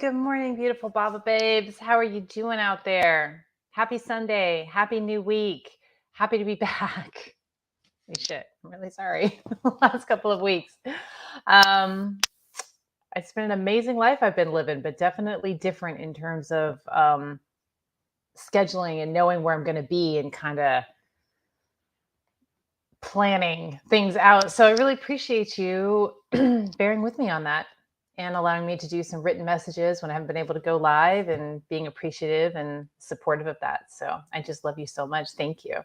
Good morning, beautiful Bhava babes. How are you doing out there? Happy Sunday. Happy new week. Happy to be back. Holy shit. I'm really sorry. The last couple of weeks. It's been an amazing life I've been living, but definitely different in terms of scheduling and knowing where I'm going to be and kind of planning things out. So I really appreciate you bearing with me on that and allowing me to do some written messages when I haven't been able to go live and being appreciative and supportive of that. So I just love you so much. Thank you.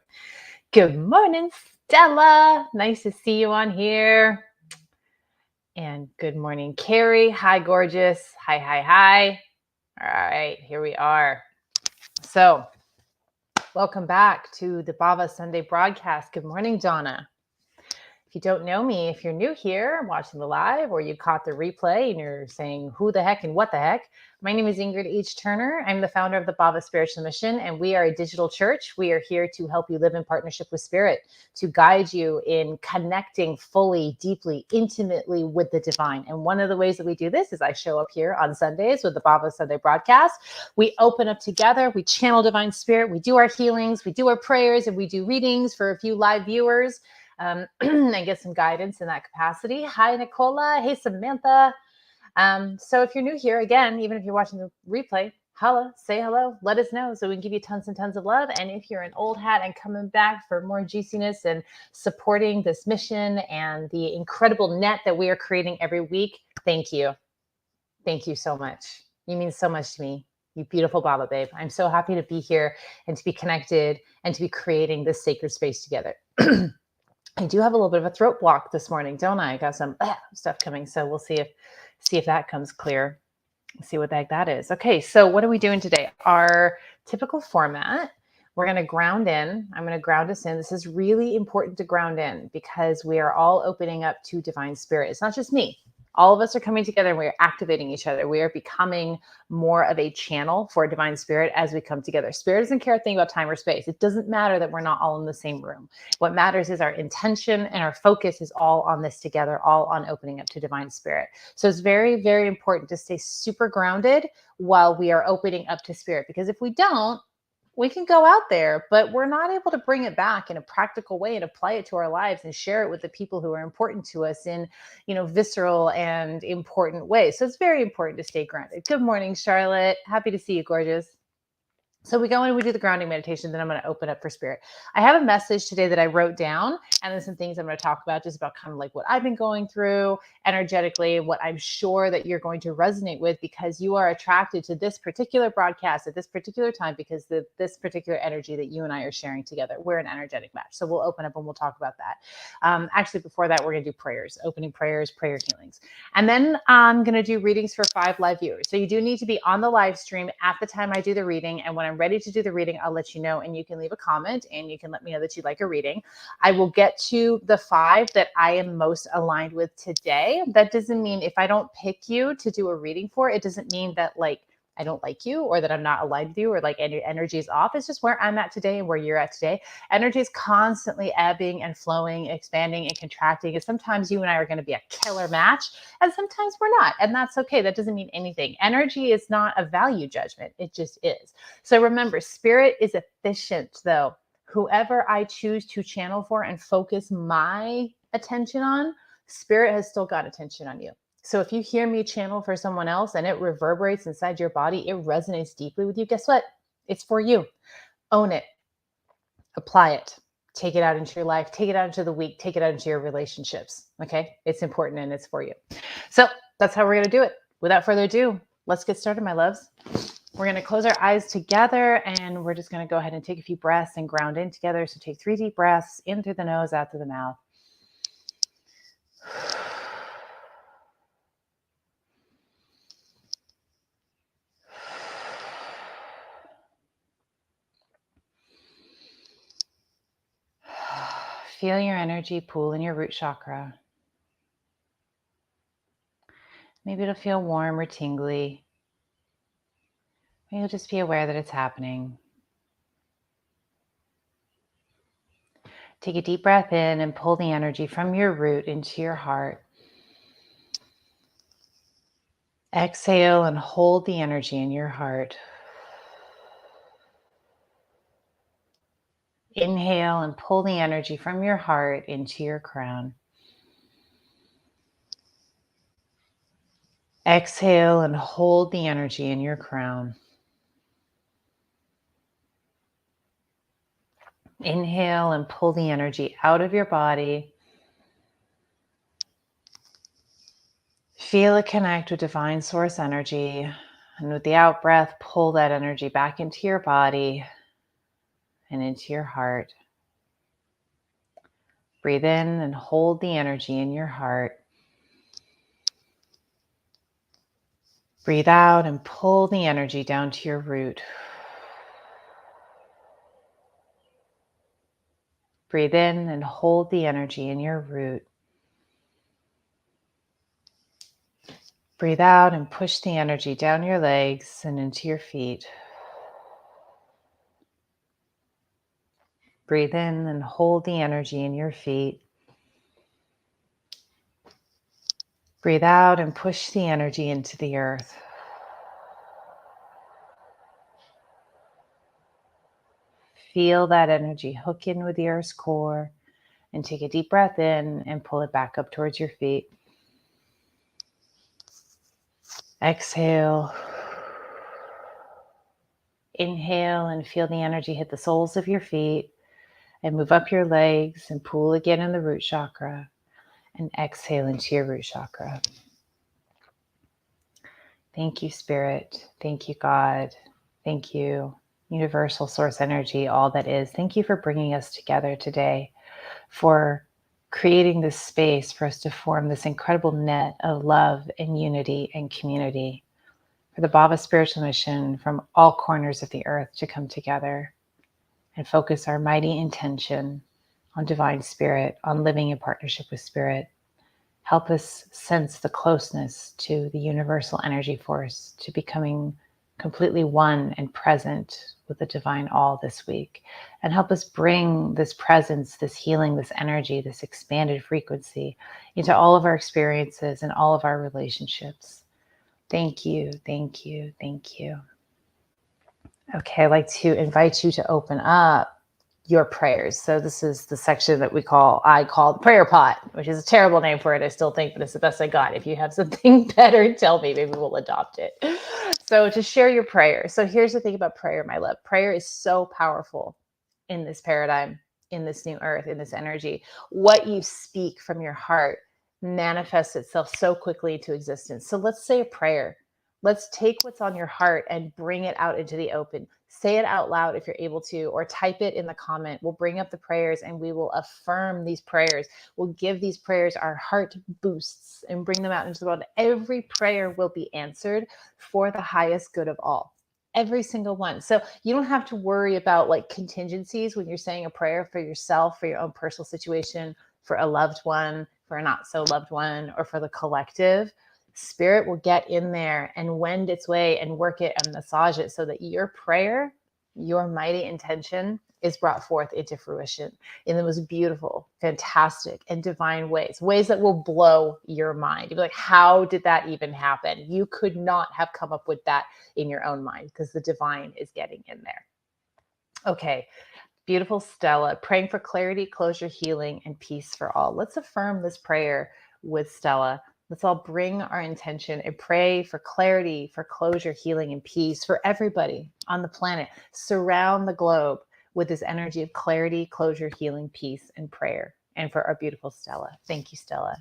Good morning, Stella. Nice to see you on here. And good morning, Carrie. Hi, gorgeous. Hi, hi, hi. All right, here we are. So welcome back to the Bhava Sunday broadcast. Good morning, Donna. If you don't know me, if you're new here watching the live or you caught the replay and you're saying who the heck and what the heck, my name is Ingrid H. Turner. I'm the founder of the Bhava Spiritual Mission, and we are a digital church. We are here to help you live in partnership with Spirit, to guide you in connecting fully, deeply, intimately with the divine. And one of the ways that we do this is I show up here on Sundays with the Bhava Sunday broadcast. We open up together, we channel divine spirit, we do our healings, we do our prayers, and we do readings for a few live viewers. And get some guidance in that capacity. Hi, Nicola. Hey, Samantha. So if you're new here, again, even if you're watching the replay, holla, say hello, let us know so we can give you tons and tons of love. And if you're an old hat and coming back for more juiciness and supporting this mission and the incredible net that we are creating every week, thank you. Thank you so much. You mean so much to me, you beautiful Bhava babe. I'm so happy to be here and to be connected and to be creating this sacred space together. I do have a little bit of a throat block this morning, don't I? I got some stuff coming, so we'll see if that comes clear. See what the heck that is. Okay, so what are we doing today? Our typical format. We're going to ground in. I'm going to ground us in. This is really important to ground in because we are all opening up to divine spirit. It's not just me. All of us are coming together and we are activating each other. We are becoming more of a channel for divine spirit as we come together. Spirit doesn't care a thing about time or space. It doesn't matter that we're not all in the same room. What matters is our intention and our focus is all on this together, all on opening up to divine spirit. So it's very, very important to stay super grounded while we are opening up to spirit, because if we don't, we can go out there, but we're not able to bring it back in a practical way and apply it to our lives and share it with the people who are important to us in, visceral and important ways. So it's very important to stay grounded. Good morning, Charlotte. Happy to see you, gorgeous. So we go and we do the grounding meditation, then I'm going to open up for spirit. I have a message today that I wrote down, and there's some things I'm going to talk about, just about kind of like what I've been going through energetically, what I'm sure that you're going to resonate with because you are attracted to this particular broadcast at this particular time because this particular energy that you and I are sharing together. We're an energetic match. So we'll open up and we'll talk about that. Actually, before that, we're going to do prayers, opening prayers, prayer healings. And then I'm going to do readings for 5 live viewers. So you do need to be on the live stream at the time I do the reading. And when I'm ready to do the reading, I'll let you know, and you can leave a comment and you can let me know that you'd like a reading. I will get to the 5 that I am most aligned with today. That doesn't mean if I don't pick you to do a reading for, it doesn't mean that I don't like you or that I'm not aligned with you or any energy is off. It's just where I'm at today and where you're at today. Energy is constantly ebbing and flowing, expanding and contracting. And sometimes you and I are going to be a killer match and sometimes we're not. And that's okay. That doesn't mean anything. Energy is not a value judgment. It just is. So remember, spirit is efficient though. Whoever I choose to channel for and focus my attention on, spirit has still got attention on you. So if you hear me channel for someone else and it reverberates inside your body, it resonates deeply with you, guess what? It's for you. Own it. Apply it. Take it out into your life. Take it out into the week. Take it out into your relationships. Okay? It's important and it's for you. So that's how we're going to do it. Without further ado, let's get started, my loves. We're going to close our eyes together and we're just going to go ahead and take a few breaths and ground in together. So take 3 deep breaths in through the nose, out through the mouth. Feel your energy pool in your root chakra. Maybe it'll feel warm or tingly. Maybe you'll just be aware that it's happening. Take a deep breath in and pull the energy from your root into your heart. Exhale and hold the energy in your heart. Inhale and pull the energy from your heart into your crown. Exhale and hold the energy in your crown. Inhale and pull the energy out of your body. Feel it connect with divine source energy. And with the out breath, pull that energy back into your body and into your heart. Breathe in and hold the energy in your heart. Breathe out and pull the energy down to your root. Breathe in and hold the energy in your root. Breathe out and push the energy down your legs and into your feet. Breathe in and hold the energy in your feet. Breathe out and push the energy into the earth. Feel that energy hook in with the earth's core and take a deep breath in and pull it back up towards your feet. Exhale. Inhale and feel the energy hit the soles of your feet and move up your legs and pull again in the root chakra and exhale into your root chakra. Thank you, Spirit. Thank you, God. Thank you, Universal Source Energy, all that is. Thank you for bringing us together today, for creating this space for us to form this incredible net of love and unity and community, for the Bhava spiritual mission from all corners of the earth to come together and focus our mighty intention on divine spirit, on living in partnership with spirit. Help us sense the closeness to the universal energy force, to becoming completely one and present with the divine all this week. And help us bring this presence, this healing, this energy, this expanded frequency into all of our experiences and all of our relationships. Thank you, thank you, thank you. Okay, I'd like to invite you to open up your prayers. So this is the section that I call the prayer pot, which is a terrible name for it, I still think, but it's the best I got. If you have something better, tell me, maybe we'll adopt it. So to share your prayer. So here's the thing about prayer, my love. Prayer is so powerful in this paradigm, in this new earth, in this energy. What you speak from your heart manifests itself so quickly into existence. So let's say a prayer. Let's take what's on your heart and bring it out into the open. Say it out loud if you're able to, or type it in the comment. We'll bring up the prayers and we will affirm these prayers. We'll give these prayers our heart boosts and bring them out into the world. Every prayer will be answered for the highest good of all. Every single one. So you don't have to worry about like contingencies when you're saying a prayer for yourself, for your own personal situation, for a loved one, for a not so loved one, or for the collective. Spirit will get in there and wend its way and work it and massage it so that your prayer, your mighty intention, is brought forth into fruition in the most beautiful, fantastic, and divine ways that will blow your mind. You'll be like, how did that even happen? You could not have come up with that in your own mind because the divine is getting in there. Okay. Beautiful Stella, praying for clarity, closure, healing, and peace for all. Let's affirm this prayer with Stella. Let's all bring our intention and pray for clarity, for closure, healing, and peace for everybody on the planet. Surround the globe with this energy of clarity, closure, healing, peace, and prayer. And for our beautiful Stella. Thank you, Stella.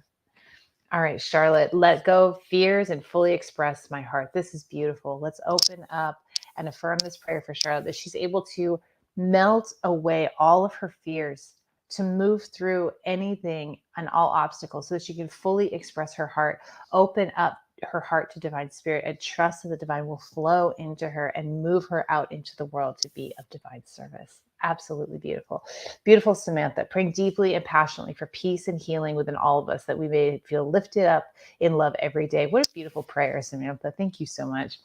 All right, Charlotte, let go of fears and fully express my heart. This is beautiful. Let's open up and affirm this prayer for Charlotte, that she's able to melt away all of her fears, to move through anything and all obstacles so that she can fully express her heart, open up her heart to divine spirit, and trust that the divine will flow into her and move her out into the world to be of divine service. Absolutely beautiful. Beautiful Samantha, praying deeply and passionately for peace and healing within all of us, that we may feel lifted up in love every day. What a beautiful prayer, Samantha. Thank you so much.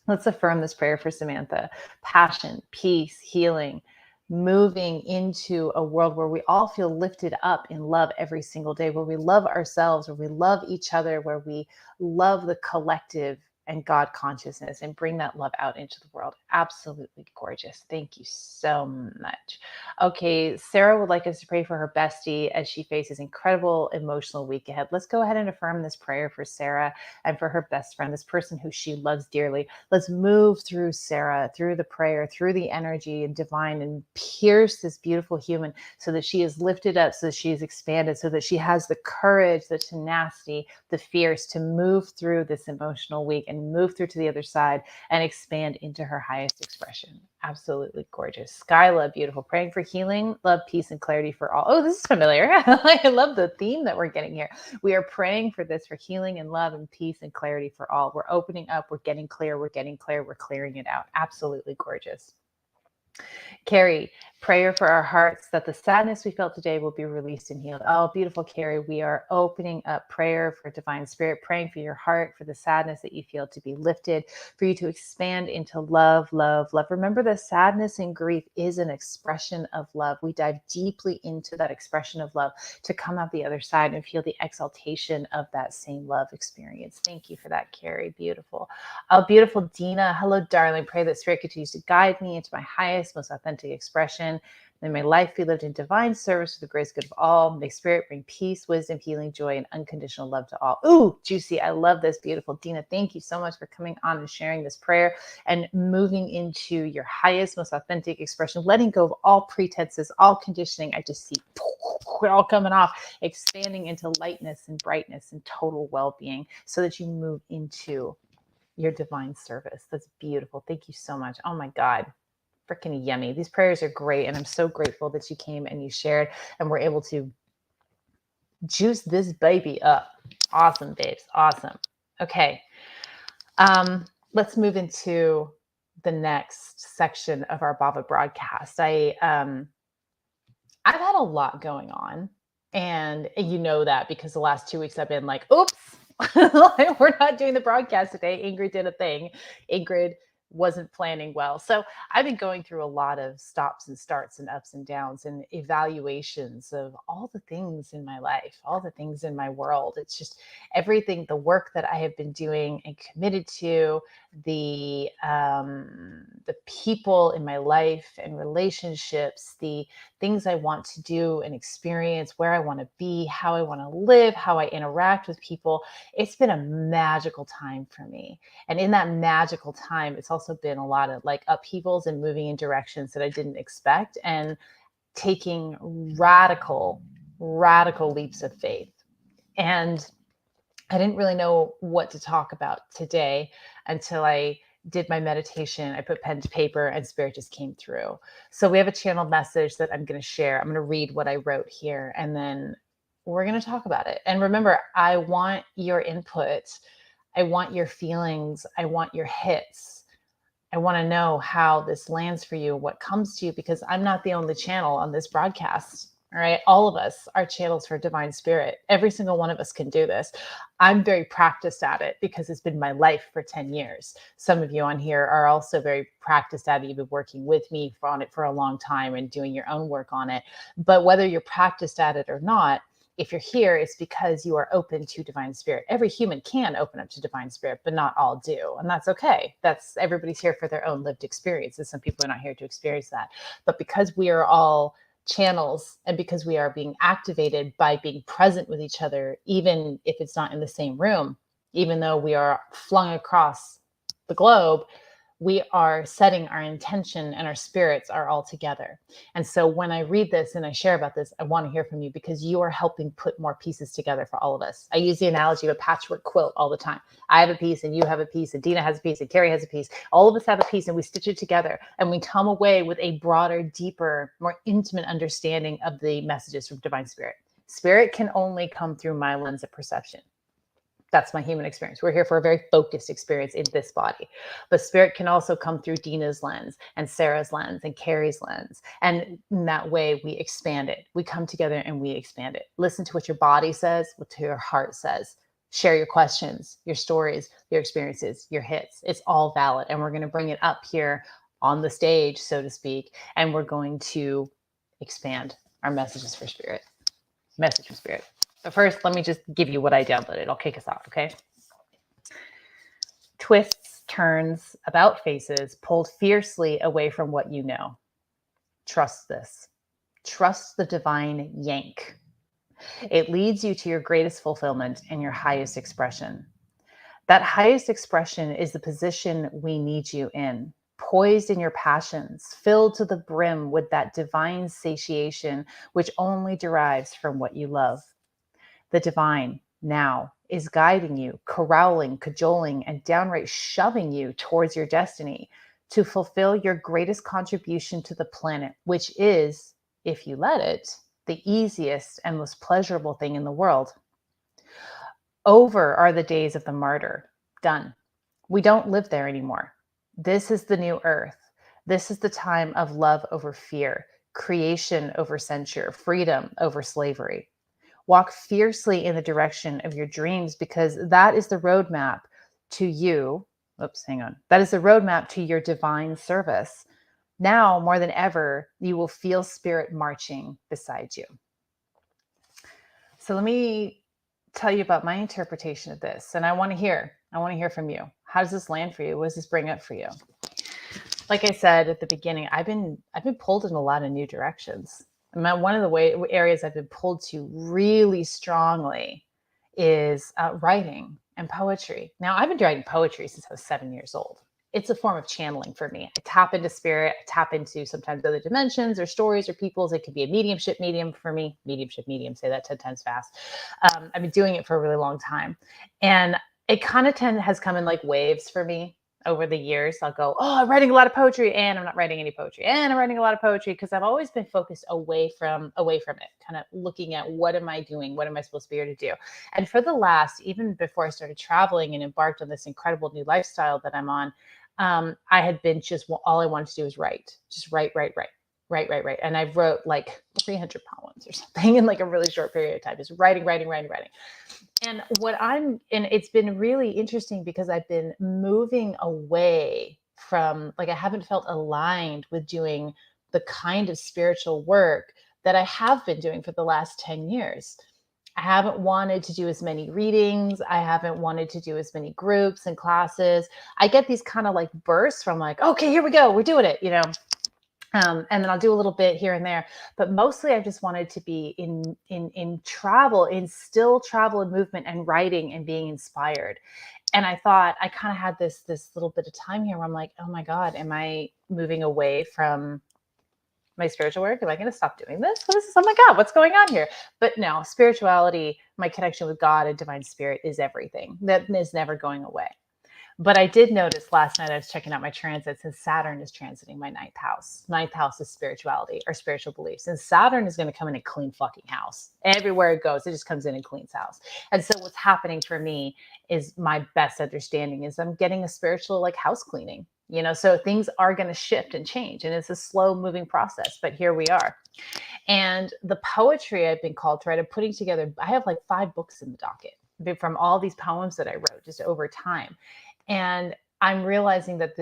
Let's affirm this prayer for Samantha. Passion, peace, healing, moving into a world where we all feel lifted up in love every single day, where we love ourselves, where we love each other, where we love the collective and God consciousness and bring that love out into the world. Absolutely gorgeous. Thank you so much. Okay, Sarah would like us to pray for her bestie as she faces incredible emotional week ahead. Let's go ahead and affirm this prayer for Sarah and for her best friend, this person who she loves dearly. Let's move through Sarah, through the prayer, through the energy and divine, and pierce this beautiful human so that she is lifted up, so that she is expanded, so that she has the courage, the tenacity, the fierce to move through this emotional week and move through to the other side and expand into her highest expression. Absolutely gorgeous. Skyla, beautiful. Praying for healing, love, peace, and clarity for all. Oh, this is familiar. I love the theme that we're getting here. We are praying for this, for healing and love and peace and clarity for all. We're opening up. We're getting clear. We're getting clear. We're clearing it out. Absolutely gorgeous. Carrie, prayer for our hearts that the sadness we felt today will be released and healed. Oh, beautiful, Carrie. We are opening up prayer for divine spirit, praying for your heart, for the sadness that you feel to be lifted, for you to expand into love, love, love. Remember that sadness and grief is an expression of love. We dive deeply into that expression of love to come out the other side and feel the exaltation of that same love experience. Thank you for that, Carrie. Beautiful. Oh, beautiful Dina. Hello, darling. Pray that spirit continues to guide me into my highest, most authentic expression. May my life be lived in divine service for the grace good of all. May spirit bring peace, wisdom, healing, joy, and unconditional love to all. Ooh, juicy. I love this. Beautiful. Dina, thank you so much for coming on and sharing this prayer and moving into your highest, most authentic expression, letting go of all pretenses, all conditioning. I just see it all coming off, expanding into lightness and brightness and total well-being so that you move into your divine service. That's beautiful. Thank you so much. Oh my God. Freaking yummy. These prayers are great. And I'm so grateful that you came and you shared and we're able to juice this baby up. Awesome, babes. Awesome. Okay. Let's move into the next section of our Bhava broadcast. I've had a lot going on, and you know that because the last 2 weeks I've been like, oops, we're not doing the broadcast today. Ingrid did a thing. Ingrid wasn't planning well. So I've been going through a lot of stops and starts and ups and downs and evaluations of all the things in my life, all the things in my world. It's just everything, the work that I have been doing and committed to, the people in my life and relationships, the things I want to do and experience, where I want to be, how I want to live, how I interact with people. It's been a magical time for me. And in that magical time, it's also been a lot of like upheavals and moving in directions that I didn't expect and taking radical leaps of faith. And I didn't really know what to talk about today until I did my meditation. I put pen to paper and spirit just came through. So we have a channeled message that I'm going to share. I'm going to read what I wrote here and then we're going to talk about it. And remember, I want your input. I want your feelings. I want your hits. I want to know how this lands for you, what comes to you, because I'm not the only channel on this broadcast. All right. All of us are channels for divine spirit. Every single one of us can do this. I'm very practiced at it because it's been my life for 10 years. Some of you on here are also very practiced at it. You've been working with me on it for a long time and doing your own work on it. But whether you're practiced at it or not, if you're here, it's because you are open to divine spirit. Every human can open up to divine spirit, but not all do. And that's okay. Everybody's here for their own lived experiences. Some people are not here to experience that. But because we are all channels and because we are being activated by being present with each other, even if it's not in the same room, even though we are flung across the globe, we are setting our intention and our spirits are all together. And so when I read this and I share about this, I want to hear from you because you are helping put more pieces together for all of us. I use the analogy of a patchwork quilt all the time. I have a piece and you have a piece and Dina has a piece and Carrie has a piece. All of us have a piece and we stitch it together and we come away with a broader, deeper, more intimate understanding of the messages from divine spirit. Spirit can only come through my lens of perception. That's my human experience. We're here for a very focused experience in this body. But spirit can also come through Dina's lens and Sarah's lens and Carrie's lens. And in that way, we expand it. We come together and we expand it. Listen to what your body says, what your heart says. Share your questions, your stories, your experiences, your hits. It's all valid. And we're going to bring it up here on the stage, so to speak. And we're going to expand our messages for spirit. Message from spirit. But first, let me just give you what I downloaded. I'll kick us off, okay? Twists, turns, about faces, pulled fiercely away from what you know. Trust this. Trust the divine yank. It leads you to your greatest fulfillment and your highest expression. That highest expression is the position we need you in, poised in your passions, filled to the brim with that divine satiation which only derives from what you love. The divine now is guiding you, corralling, cajoling, and downright shoving you towards your destiny to fulfill your greatest contribution to the planet, which is, if you let it, the easiest and most pleasurable thing in the world. Over are the days of the martyr. Done. We don't live there anymore. This is the new earth. This is the time of love over fear, creation over censure, freedom over slavery. Walk fiercely in the direction of your dreams because that is the roadmap to you. Oops, hang on. That is the roadmap to your divine service. Now, more than ever, you will feel spirit marching beside you. So let me tell you about my interpretation of this. And I want to hear from you. How does this land for you? What does this bring up for you? Like I said at the beginning, I've been pulled in a lot of new directions. One of the areas I've been pulled to really strongly is writing and poetry. Now, I've been writing poetry since I was 7 years old. It's a form of channeling for me. I tap into spirit. I tap into sometimes other dimensions or stories or people's. It could be a mediumship medium for me. Mediumship medium, say that 10 times fast. I've been doing it for a really long time. And it kind of has come in like waves for me over the years. I'll go, oh, I'm writing a lot of poetry and I'm not writing any poetry. And I'm writing a lot of poetry because I've always been focused away from it, kind of looking at what am I doing? What am I supposed to be here to do? And for the last, even before I started traveling and embarked on this incredible new lifestyle that I'm on, I had been just, all I wanted to do was write, just write. And I wrote like 300 poems or something in like a really short period of time, just writing. And it's been really interesting because I've been moving away from, like, I haven't felt aligned with doing the kind of spiritual work that I have been doing for the last 10 years. I haven't wanted to do as many readings. I haven't wanted to do as many groups and classes. I get these kind of like bursts from like, okay, here we go. We're doing it, and then I'll do a little bit here and there, but mostly I just wanted to be in travel, in still travel and movement and writing and being inspired. And I thought I kind of had this little bit of time here where I'm like, oh my God, am I moving away from my spiritual work? Am I going to stop doing this? What is this? Oh my God, what's going on here? But no, spirituality, my connection with God and divine spirit is everything. That is never going away. But I did notice last night, I was checking out my transits, and Saturn is transiting my ninth house. Ninth house is spirituality or spiritual beliefs. And Saturn is going to come in and clean fucking house. Everywhere it goes, it just comes in and cleans house. And so what's happening for me is, my best understanding is, I'm getting a spiritual like house cleaning, so things are going to shift and change. And it's a slow moving process, but here we are. And the poetry I've been called to write, I'm putting together, I have like 5 books in the docket from all these poems that I wrote just over time. And I'm realizing that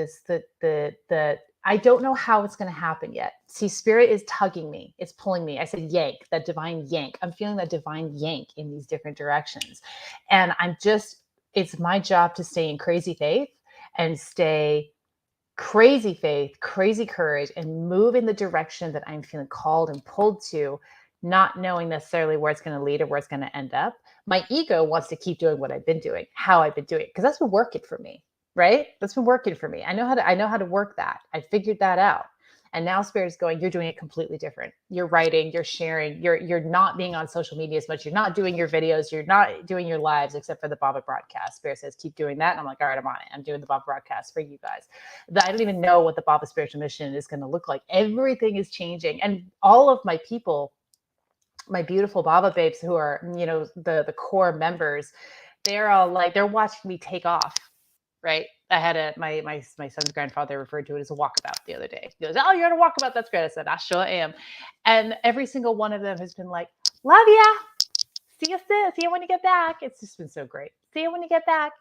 I don't know how it's going to happen yet. See, spirit is tugging me. It's pulling me. I said, yank, that divine yank. I'm feeling that divine yank in these different directions. And it's my job to stay in crazy faith and stay crazy faith, crazy courage, and move in the direction that I'm feeling called and pulled to, not knowing necessarily where it's going to lead or where it's going to end up. My ego wants to keep doing what I've been doing, how I've been doing it, because that's been working for me, right? That's been working for me. I know how to work that. I figured that out. And now spirit is going, you're doing it completely different. You're writing, you're sharing, you're not being on social media as much. You're not doing your videos. You're not doing your lives except for the Bhava broadcast. Spirit says, keep doing that. And I'm like, all right, I'm on it. I'm doing the Bhava broadcast for you guys. I don't even know what the Bhava spiritual mission is going to look like. Everything is changing. And all of my people, my beautiful Bhava babes who are, the core members, they're all like, they're watching me take off. Right. I had my son's grandfather referred to it as a walkabout the other day. He goes, oh, you're on a walkabout. That's great. I said, I sure am. And every single one of them has been like, love ya. See you soon. See you when you get back. It's just been so great. See you when you get back,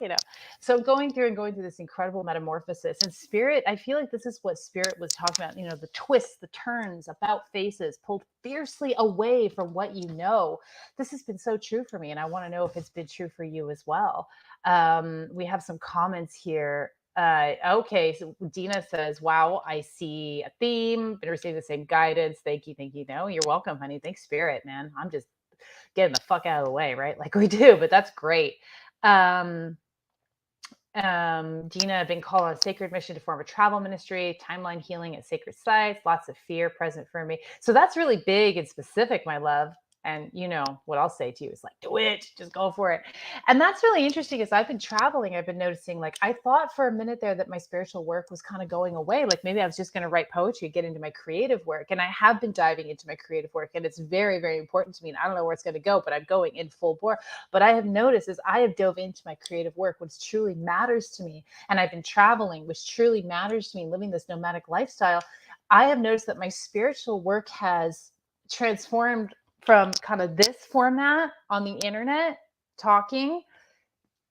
So going through this incredible metamorphosis, and spirit, I feel like this is what spirit was talking about, the twists, the turns, about faces, pulled fiercely away from what you know. This has been so true for me, and I want to know if it's been true for you as well. We have some comments here. Okay, so Dina says, wow, I see a theme, been receiving the same guidance. Thank you, thank you. No, you're welcome, honey. Thanks, spirit, man. I'm just getting the fuck out of the way, right? Like we do, but that's great. Um, Gina, been called on a sacred mission to form a travel ministry, timeline healing at sacred sites, lots of fear present for me. So that's really big and specific, my love. And what I'll say to you is like, do it, just go for it. And that's really interesting as I've been traveling, I've been noticing, like, I thought for a minute there that my spiritual work was kind of going away. Like maybe I was just going to write poetry, get into my creative work. And I have been diving into my creative work, and it's very, very important to me. And I don't know where it's going to go, but I'm going in full bore. But I have noticed as I have dove into my creative work, what truly matters to me, and I've been traveling, which truly matters to me, living this nomadic lifestyle, I have noticed that my spiritual work has transformed from kind of this format on the internet talking.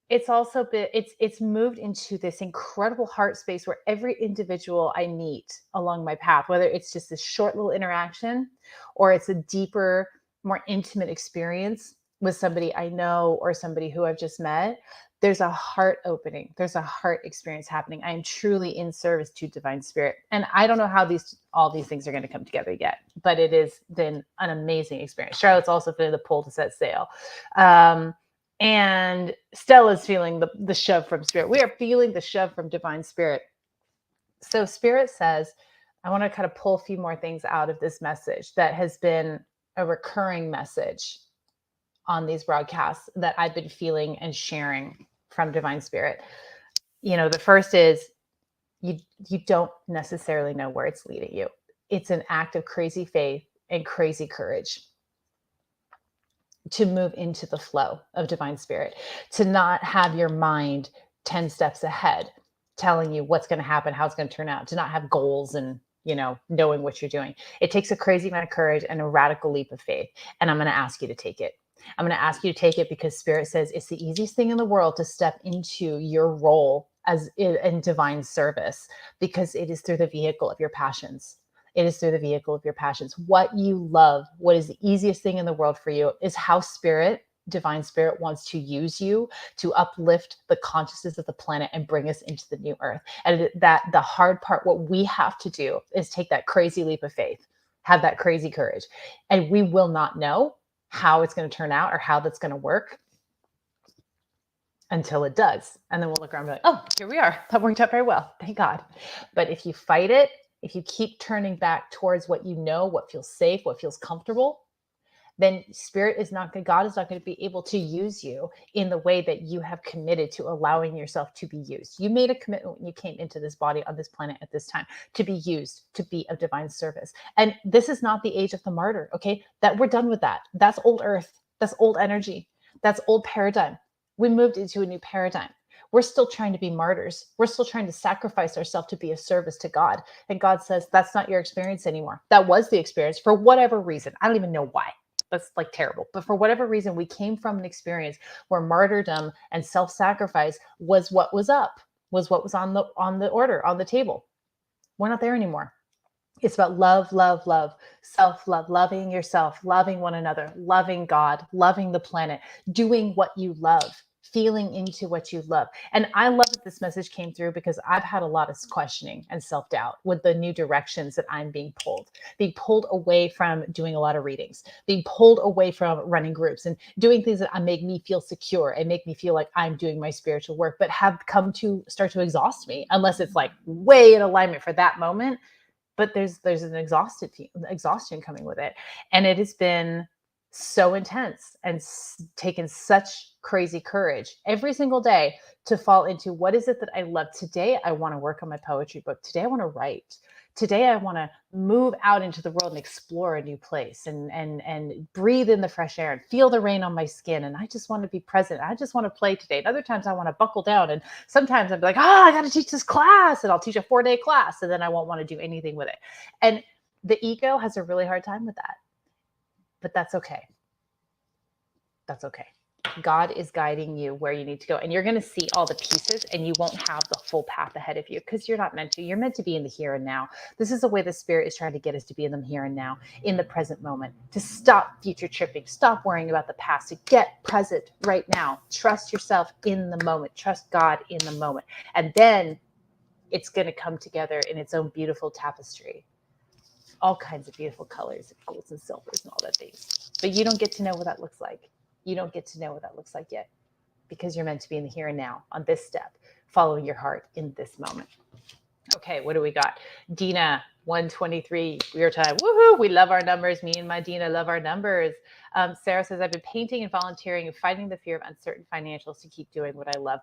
It's also been, it's moved into this incredible heart space where every individual I meet along my path, whether it's just a short little interaction or it's a deeper, more intimate experience with somebody I know or somebody who I've just met, there's a heart opening. There's a heart experience happening. I am truly in service to divine spirit. And I don't know how all these things are going to come together yet, but it has been an amazing experience. Charlotte's also feeling the pull to set sail. And Stella's feeling the shove from spirit. We are feeling the shove from divine spirit. So spirit says, I want to kind of pull a few more things out of this message that has been a recurring message on these broadcasts that I've been feeling and sharing from divine spirit. The first is you don't necessarily know where it's leading you. It's an act of crazy faith and crazy courage to move into the flow of divine spirit, to not have your mind 10 steps ahead telling you what's going to happen, how it's going to turn out, to not have goals and knowing what you're doing. It takes a crazy amount of courage and a radical leap of faith. And I'm going to ask you to take it. I'm going to ask you to take it because spirit says it's the easiest thing in the world to step into your role as in divine service, because it is through the vehicle of your passions. It is through the vehicle of your passions. What you love, what is the easiest thing in the world for you, is how spirit, divine spirit, wants to use you to uplift the consciousness of the planet and bring us into the new earth. And that the hard part, what we have to do is take that crazy leap of faith, have that crazy courage. And we will not know how it's going to turn out or how that's going to work until it does. And then we'll look around and be like, oh, here we are. That worked out very well. Thank God. But if you fight it, if you keep turning back towards what you know, what feels safe, what feels comfortable, then God is not going to be able to use you in the way that you have committed to allowing yourself to be used. You made a commitment when you came into this body on this planet at this time to be used, to be of divine service. And this is not the age of the martyr, okay? That we're done with that. That's old earth. That's old energy. That's old paradigm. We moved into a new paradigm. We're still trying to be martyrs. We're still trying to sacrifice ourselves to be of service to God. And God says, that's not your experience anymore. That was the experience for whatever reason. I don't even know why. That's like terrible. But for whatever reason, we came from an experience where martyrdom and self-sacrifice was what was up, was what was on the order, on the table. We're not there anymore. It's about love, love, love, self-love, loving yourself, loving one another, loving God, loving the planet, doing what you love, feeling into what you love. And I love that this message came through because I've had a lot of questioning and self-doubt with the new directions that I'm being pulled away from doing a lot of readings, being pulled away from running groups and doing things that make me feel secure and make me feel like I'm doing my spiritual work, but have come to start to exhaust me unless it's like way in alignment for that moment. But there's an exhaustion coming with it. And it has been so intense and taken such crazy courage every single day to fall into what is it that I love. Today, I want to work on my poetry book. Today, I want to write. Today, I want to move out into the world and explore a new place and breathe in the fresh air and feel the rain on my skin. And I just want to be present. I just want to play today. And other times I want to buckle down. And sometimes I'm like, I got to teach this class, and I'll teach a 4-day class, and then I won't want to do anything with it. And the ego has a really hard time with that, but that's okay. That's okay. God is guiding you where you need to go. And you're going to see all the pieces and you won't have the full path ahead of you because you're not meant to. You're meant to be in the here and now. This is the way the Spirit is trying to get us to be in the here and now, in the present moment, to stop future tripping, stop worrying about the past, to get present right now. Trust yourself in the moment. Trust God in the moment. And then it's going to come together in its own beautiful tapestry. All kinds of beautiful colors, golds and silvers and all that things. But you don't get to know what that looks like. You don't get to know what that looks like yet because you're meant to be in the here and now on this step, following your heart in this moment. Okay, what do we got? Dina, 123, your time. Woohoo! We love our numbers. Me and my Dina love our numbers. Sarah says, I've been painting and volunteering and fighting the fear of uncertain financials to keep doing what I love.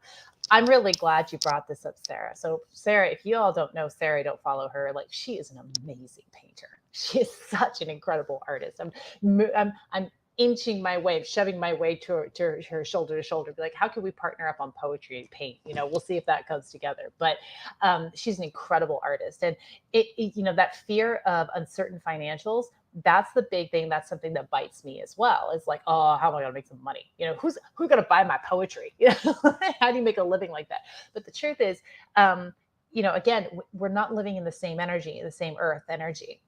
I'm really glad you brought this up, Sarah. So, Sarah, if you all don't know Sarah, don't follow her. Like, she is an amazing painter. She is such an incredible artist. I'm inching my way, shoving my way to her shoulder to shoulder. Be like, how can we partner up on poetry and paint? You know, we'll see if that comes together. But she's an incredible artist, and that fear of uncertain financials. That's the big thing. That's something that bites me as well. It's like, oh, how am I going to make some money? You know, who's going to buy my poetry? You know, how do you make a living like that? But the truth is, again, we're not living in the same energy, the same earth energy.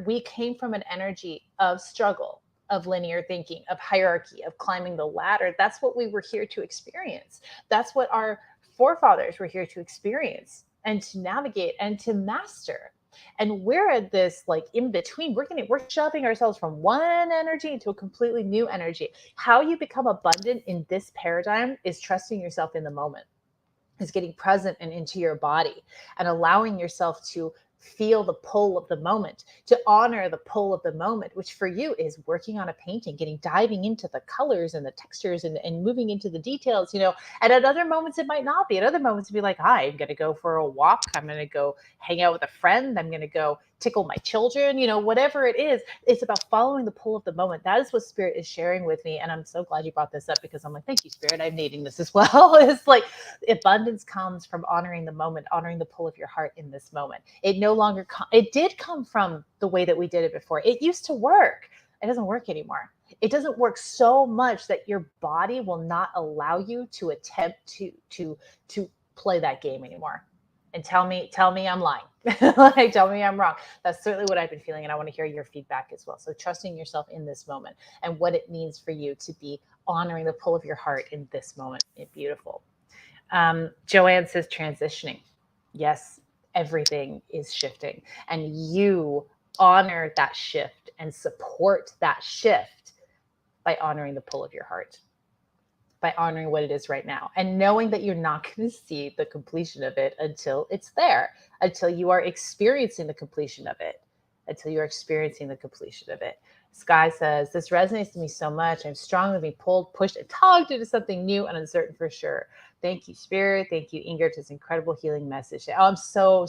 We came from an energy of struggle, of linear thinking, of hierarchy, of climbing the ladder. That's what we were here to experience. That's what our forefathers were here to experience and to navigate and to master. And we're at this like in between. We're shoving ourselves from one energy into a completely new energy. How you become abundant in this paradigm is trusting yourself in the moment, is getting present and into your body and allowing yourself to feel the pull of the moment, to honor the pull of the moment, which for you is working on a painting, diving into the colors and the textures and moving into the details, and at other moments it might not be. At other moments it'd be like, hi, I'm going to go for a walk. I'm going to go hang out with a friend. I'm going to go tickle my children, whatever it is. It's about following the pull of the moment. That is what Spirit is sharing with me. And I'm so glad you brought this up because I'm like, thank you, Spirit. I'm needing this as well. It's like abundance comes from honoring the moment, honoring the pull of your heart in this moment. It did come from the way that we did it before. It used to work. It doesn't work anymore. It doesn't work so much that your body will not allow you to attempt to play that game anymore. And tell me I'm lying. Like, tell me I'm wrong. That's certainly what I've been feeling. And I want to hear your feedback as well. So trusting yourself in this moment and what it means for you to be honoring the pull of your heart in this moment. It's beautiful. Joanne says transitioning. Yes, everything is shifting. And you honor that shift and support that shift by honoring the pull of your heart, by honoring what it is right now and knowing that you're not going to see the completion of it until it's there, until you are experiencing the completion of it, Sky says, this resonates to me so much. I'm strongly being pulled, pushed, and tugged into something new and uncertain for sure. Thank you, Spirit. Thank you, Ingrid. It's an incredible healing message. Oh, I'm so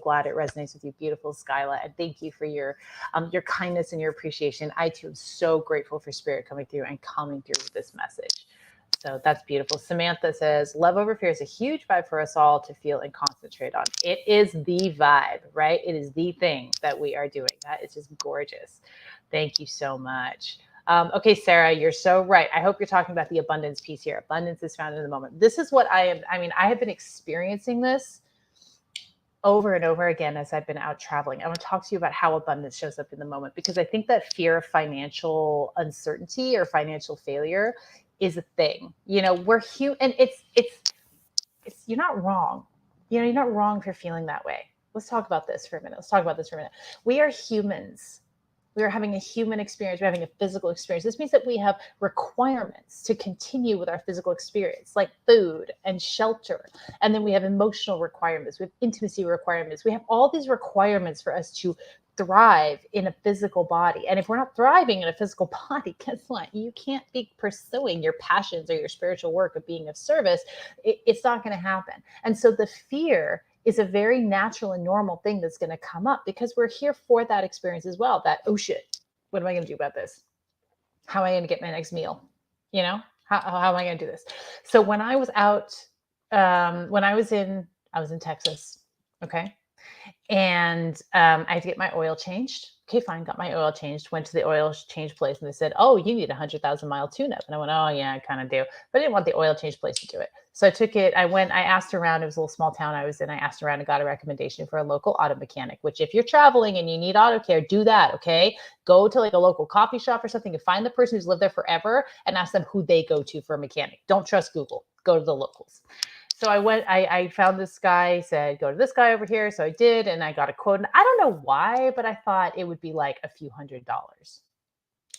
glad it resonates with you, beautiful Skyla. And thank you for your kindness and your appreciation. I too am so grateful for Spirit coming through and coming through with this message. So that's beautiful. Samantha says, love over fear is a huge vibe for us all to feel and concentrate on. It is the vibe, right? It is the thing that we are doing. That is just gorgeous. Thank you so much. Okay, Sarah, you're so right. I hope you're talking about the abundance piece here. Abundance is found in the moment. This is what I have been experiencing this over and over again as I've been out traveling. I want to talk to you about how abundance shows up in the moment, because I think that fear of financial uncertainty or financial failure is a thing. We're human, and it's you're not wrong. You're not wrong for feeling that way. Let's talk about this for a minute. We are humans. We are having a human experience. We're having a physical experience. This means that we have requirements to continue with our physical experience, like food and shelter. And then we have emotional requirements. We have intimacy requirements. We have all these requirements for us to thrive in a physical body. And if we're not thriving in a physical body, guess what? You can't be pursuing your passions or your spiritual work of being of service. It's not going to happen. And so the fear is a very natural and normal thing that's going to come up because we're here for that experience as well. That, oh shit, what am I going to do about this? How am I going to get my next meal? How am I going to do this? So when I was out, I was in Texas. Okay. And I had to get my oil changed. Okay, fine. Got my oil changed, went to the oil change place and they said, oh, you need a 100,000 mile tune up. And I went, oh, yeah, I kind of do. But I didn't want the oil change place to do it. So I took it. I asked around. It was a little small town I was in. I asked around and got a recommendation for a local auto mechanic, which if you're traveling and you need auto care, do that. Okay. Go to like a local coffee shop or something and find the person who's lived there forever and ask them who they go to for a mechanic. Don't trust Google. Go to the locals. So I found this guy, said, go to this guy over here. So I did, and I got a quote. And I don't know why, but I thought it would be like a few $100s.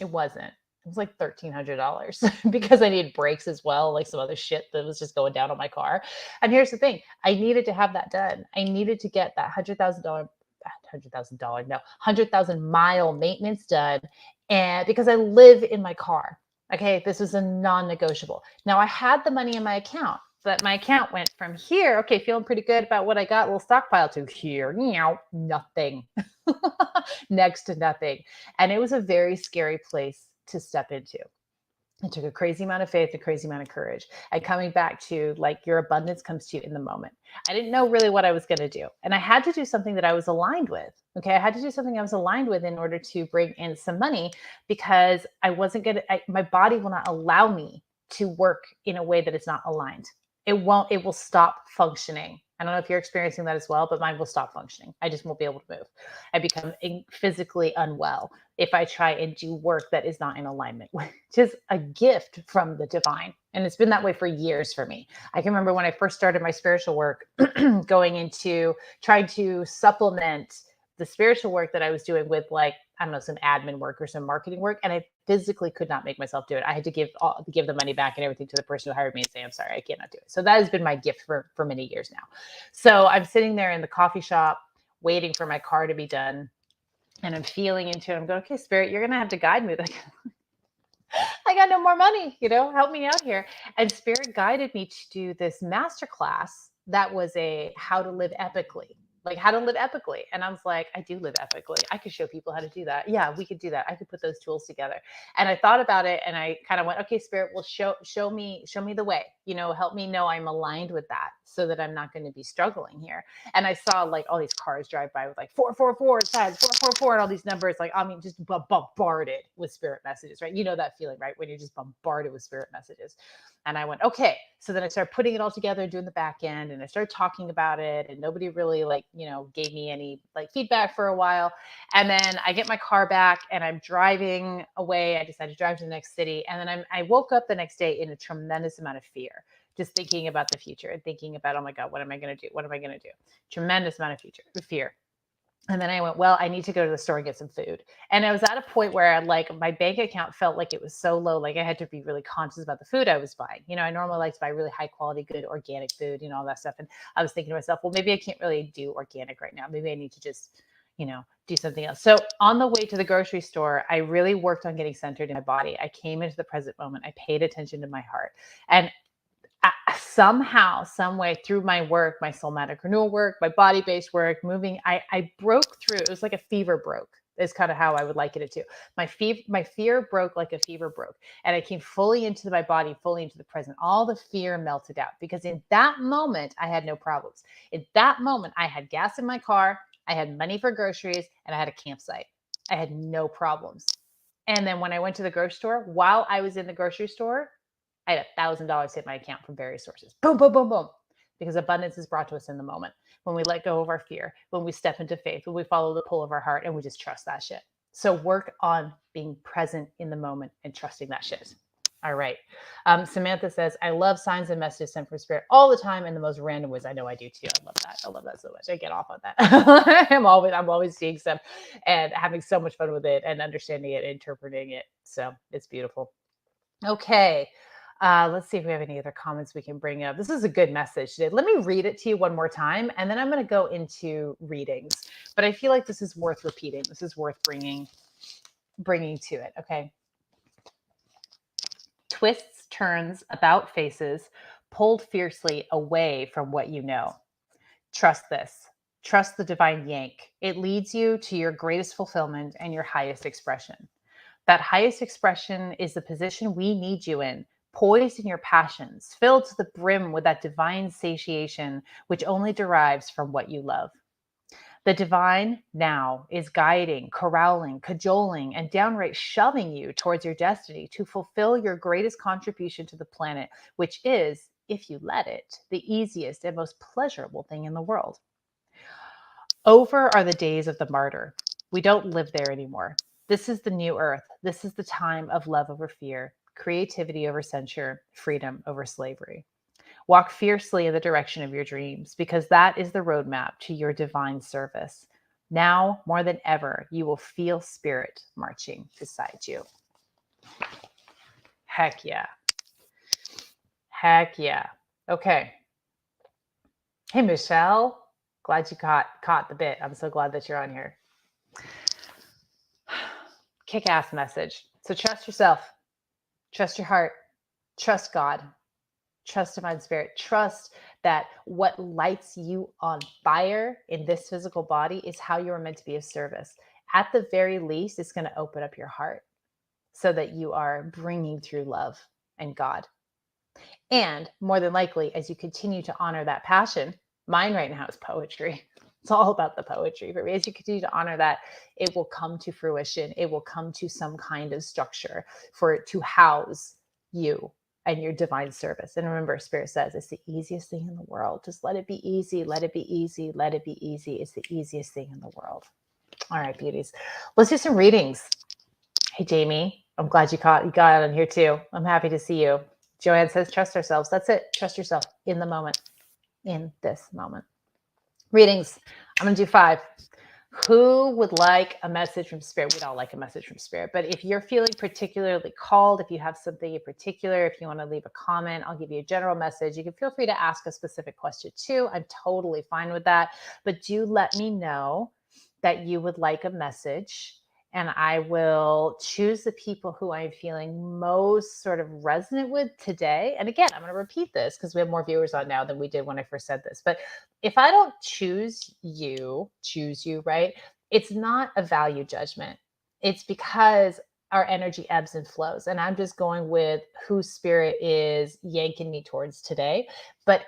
It wasn't. It was like $1,300 because I needed brakes as well, like some other shit that was just going down on my car. And here's the thing. I needed to have that done. I needed to get that $100,000, no, 100,000 mile maintenance done. And because I live in my car. Okay. This was a non-negotiable. Now I had the money in my account. But my account went from here, okay, feeling pretty good about what I got, a little stockpile, to here, nothing, next to nothing. And it was a very scary place to step into. It took a crazy amount of faith, a crazy amount of courage. And coming back to like your abundance comes to you in the moment. I didn't know really what I was going to do. And I had to do something that I was aligned with. Okay. I had to do something I was aligned with in order to bring in some money because I wasn't going to, my body will not allow me to work in a way that is not aligned. It will stop functioning. I don't know if you're experiencing that as well, but mine will stop functioning. I just won't be able to move. I become physically unwell if I try and do work that is not in alignment, which is a gift from the divine. And it's been that way for years for me. I can remember when I first started my spiritual work, going into trying to supplement the spiritual work that I was doing with like, I don't know, some admin work or some marketing work. And I physically could not make myself do it. I had to give the money back and everything to the person who hired me and say, I'm sorry, I cannot do it. So that has been my gift for many years now. So I'm sitting there in the coffee shop waiting for my car to be done. And I'm feeling into it. I'm going, okay, Spirit, you're going to have to guide me. Like, I got no more money, help me out here. And Spirit guided me to do this masterclass that was a how to live epically. Like how to live epically. And I was like, I do live epically. I could show people how to do that. Yeah, we could do that. I could put those tools together. And I thought about it and I kind of went, okay, Spirit, well, show me the way, help me know I'm aligned with that so that I'm not going to be struggling here. And I saw like all these cars drive by with like 444 signs, 444 and all these numbers, like, I mean, just bombarded with spirit messages, right? You know that feeling, right? When you're just bombarded with spirit messages. And I went, okay. So then I started putting it all together and doing the back end and I started talking about it and nobody really gave me any like feedback for a while. And then I get my car back and I'm driving away. I decided to drive to the next city. And then I woke up the next day in a tremendous amount of fear, just thinking about the future and thinking about, oh my God, what am I going to do? What am I going to do? Tremendous amount of fear. And then I went, well, I need to go to the store and get some food. And I was at a point where like my bank account felt like it was so low, like I had to be really conscious about the food I was buying. I normally like to buy really high quality, good organic food, all that stuff. And I was thinking to myself, well, maybe I can't really do organic right now. Maybe I need to just, do something else. So on the way to the grocery store, I really worked on getting centered in my body. I came into the present moment. I paid attention to my heart. And somehow, some way through my work, my soulmatic renewal work, my body-based work, moving, I broke through. It was like a fever broke is kind of how I would liken it to. My fear broke like a fever broke. And I came fully into my body, fully into the present. All the fear melted out because in that moment, I had no problems. In that moment, I had gas in my car. I had money for groceries and I had a campsite. I had no problems. And then when I went to the grocery store, while I was in the grocery store, I had $1,000 hit my account from various sources. Boom, boom, boom, boom. Because abundance is brought to us in the moment. When we let go of our fear, when we step into faith, when we follow the pull of our heart and we just trust that shit. So work on being present in the moment and trusting that shit. All right. Samantha says, I love signs and messages sent from spirit all the time in the most random ways. I know I do too. I love that. I love that so much. I get off on that. I'm always seeing stuff and having so much fun with it and understanding it, interpreting it. So it's beautiful. Okay. Let's see if we have any other comments we can bring up. This is a good message today. Let me read it to you one more time, and then I'm going to go into readings. But I feel like this is worth repeating. This is worth bringing to it. Okay. Twists, turns, about faces, pulled fiercely away from what you know. Trust this. Trust the divine yank. It leads you to your greatest fulfillment and your highest expression. That highest expression is the position we need you in, poised in your passions, filled to the brim with that divine satiation, which only derives from what you love. The divine now is guiding, corralling, cajoling, and downright shoving you towards your destiny to fulfill your greatest contribution to the planet, which is, if you let it, the easiest and most pleasurable thing in the world. Over are the days of the martyr. We don't live there anymore. This is the new earth. This is the time of love over fear, creativity over censure, freedom over slavery. Walk fiercely in the direction of your dreams because that is the roadmap to your divine service. Now, more than ever, you will feel spirit marching beside you. Heck yeah. Heck yeah. Okay. Hey, Michelle. Glad you caught the bit. I'm so glad that you're on here. Kick-ass message. So trust yourself. Trust your heart. Trust God. Trust divine spirit. Trust that what lights you on fire in this physical body is how you are meant to be of service. At the very least, it's going to open up your heart so that you are bringing through love and God. And more than likely, as you continue to honor that passion, mine right now is poetry. It's all about the poetry for me. As you continue to honor that, it will come to fruition. It will come to some kind of structure for it to house you and your divine service. And remember, Spirit says it's the easiest thing in the world. Just let it be easy. Let it be easy. Let it be easy. It's the easiest thing in the world. All right, beauties. Let's do some readings. Hey, Jamie. I'm glad you got on here too. I'm happy to see you. Joanne says, trust ourselves. That's it. Trust yourself in the moment, in this moment. Readings. I'm going to do 5. Who would like a message from Spirit? We'd all like a message from Spirit. But if you're feeling particularly called, if you have something in particular, if you want to leave a comment, I'll give you a general message. You can feel free to ask a specific question too. I'm totally fine with that. But do let me know that you would like a message. And I will choose the people who I'm feeling most sort of resonant with today. And again, I'm going to repeat this because we have more viewers on now than we did when I first said this. But if I don't choose you, right? It's not a value judgment. It's because our energy ebbs and flows. And I'm just going with who Spirit is yanking me towards today. But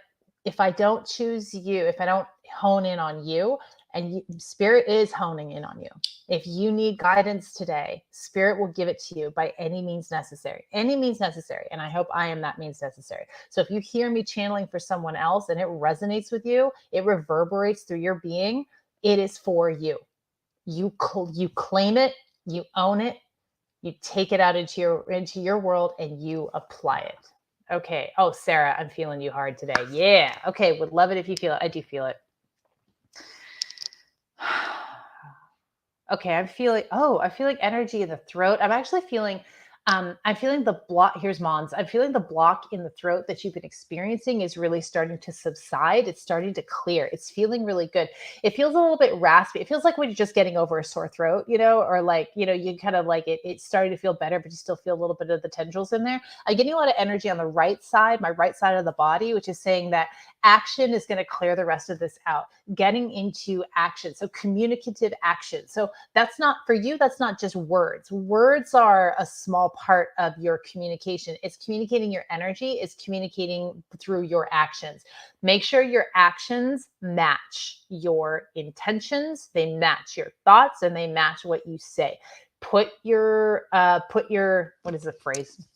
if I don't choose you, if I don't hone in on you, and Spirit is honing in on you. If you need guidance today, Spirit will give it to you by any means necessary. Any means necessary. And I hope I am that means necessary. So if you hear me channeling for someone else and it resonates with you, it reverberates through your being, it is for you. You claim it, you own it, you take it out into your world and you apply it. Okay. Oh, Sarah, I'm feeling you hard today. Yeah. Okay. Would love it if you feel it. I do feel it. Okay, I feel like energy in the throat. I'm feeling the block. Here's Mons. I'm feeling the block in the throat that you've been experiencing is really starting to subside. It's starting to clear. It's feeling really good. It feels a little bit raspy. It feels like when you're just getting over a sore throat, or like, you kind of like it's starting to feel better, but you still feel a little bit of the tendrils in there. I'm getting a lot of energy on the right side, my right side of the body, which is saying that action is going to clear the rest of this out. Getting into action. So communicative action. So that's not for you. That's not just words. Words are a small part of your communication. It's communicating your energy. It's communicating through your actions. Make sure your actions match your intentions. They match your thoughts and they match what you say. Put your, what is the phrase?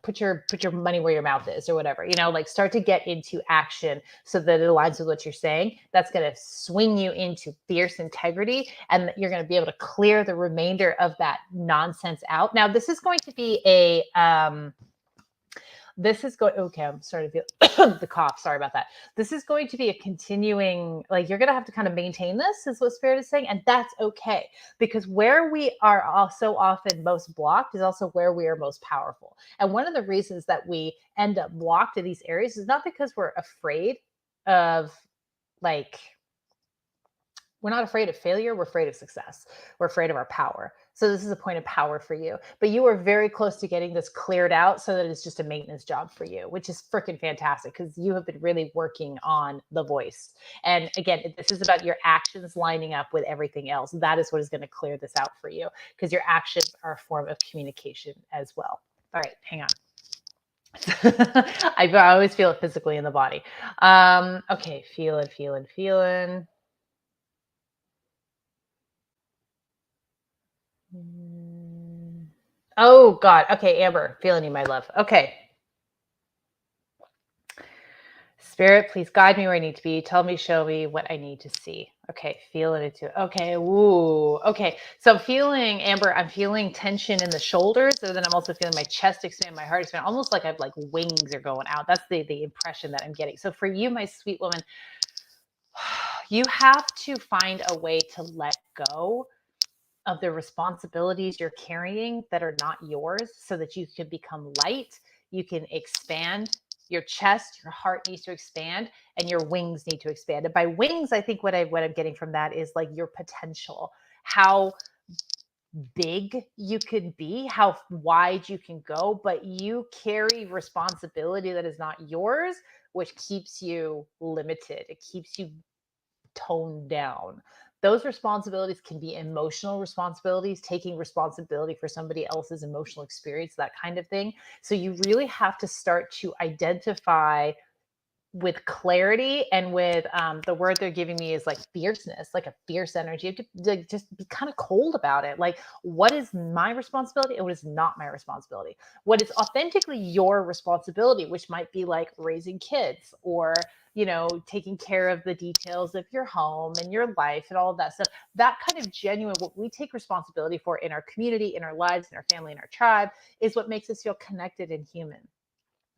Put your money where your mouth is or whatever, like start to get into action so that it aligns with what you're saying. That's going to swing you into fierce integrity and you're going to be able to clear the remainder of that nonsense out. Now, this is going to be okay, I'm starting to feel the cough. Sorry about that. This is going to be a continuing, like you're going to have to kind of maintain this is what Spirit is saying. And that's okay because where we are also often most blocked is also where we are most powerful. And one of the reasons that we end up blocked in these areas is not because we're afraid of we're not afraid of failure. We're afraid of success. We're afraid of our power. So this is a point of power for you. But you are very close to getting this cleared out so that it's just a maintenance job for you, which is freaking fantastic because you have been really working on the voice. And again, this is about your actions lining up with everything else. That is what is going to clear this out for you because your actions are a form of communication as well. All right, hang on. I always feel it physically in the body. Okay, feeling. Oh God. Okay, Amber, feeling you, my love. Okay. Spirit, please guide me where I need to be. Tell me, show me what I need to see. Okay, feel it into. Okay, woo. Okay, so I'm feeling, Amber, I'm feeling tension in the shoulders, and then I'm also feeling my chest expand, my heart expand, almost like I've like wings are going out. That's the impression that I'm getting. So for you, my sweet woman, you have to find a way to let go of the responsibilities you're carrying that are not yours so that you can become light, you can expand. Your chest, your heart needs to expand, and your wings need to expand. And by wings, I think what I'm getting from that is like your potential, how big you could be, how wide you can go, but you carry responsibility that is not yours, which keeps you limited. It keeps you toned down. Those responsibilities can be emotional responsibilities, taking responsibility for somebody else's emotional experience, that kind of thing. So you really have to start to identify with clarity and with the word they're giving me is like fierceness, like a fierce energy. You have to like, just be kind of cold about it. Like, what is my responsibility and what is not my responsibility? What is authentically your responsibility, which might be like raising kids or, you know, taking care of the details of your home and your life and all of that stuff. That kind of genuine, what we take responsibility for in our community, in our lives, in our family, in our tribe, is what makes us feel connected and human.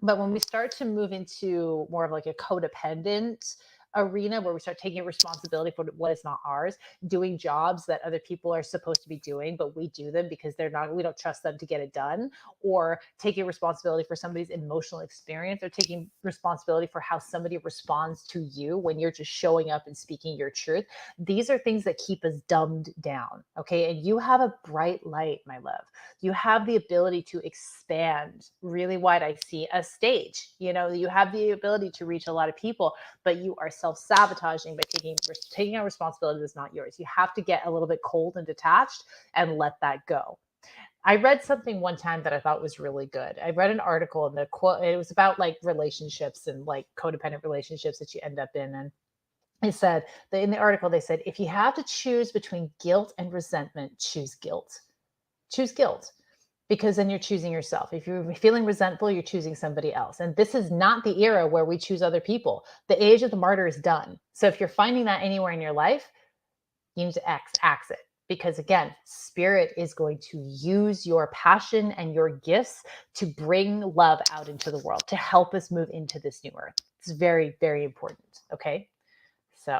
But when we start to move into more of like a codependent arena where we start taking responsibility for what is not ours, doing jobs that other people are supposed to be doing, but we do them because they're not, we don't trust them to get it done, or taking responsibility for somebody's emotional experience, or taking responsibility for how somebody responds to you when you're just showing up and speaking your truth. These are things that keep us dumbed down. Okay. And you have a bright light, my love. You have the ability to expand really wide. I see a stage, you know, you have the ability to reach a lot of people, but you are self-sabotaging by taking a responsibility that's not yours. You have to get a little bit cold and detached and let that go. I read something one time that I thought was really good. I read an article and the quote, it was about like relationships and like codependent relationships that you end up in. And it said that in the article, they said, if you have to choose between guilt and resentment, choose guilt. Choose guilt, because then you're choosing yourself. If you're feeling resentful, you're choosing somebody else. And this is not the era where we choose other people. The age of the martyr is done. So if you're finding that anywhere in your life, you need to axe it. Because again, spirit is going to use your passion and your gifts to bring love out into the world, to help us move into this new earth. It's very, very important. Okay. So,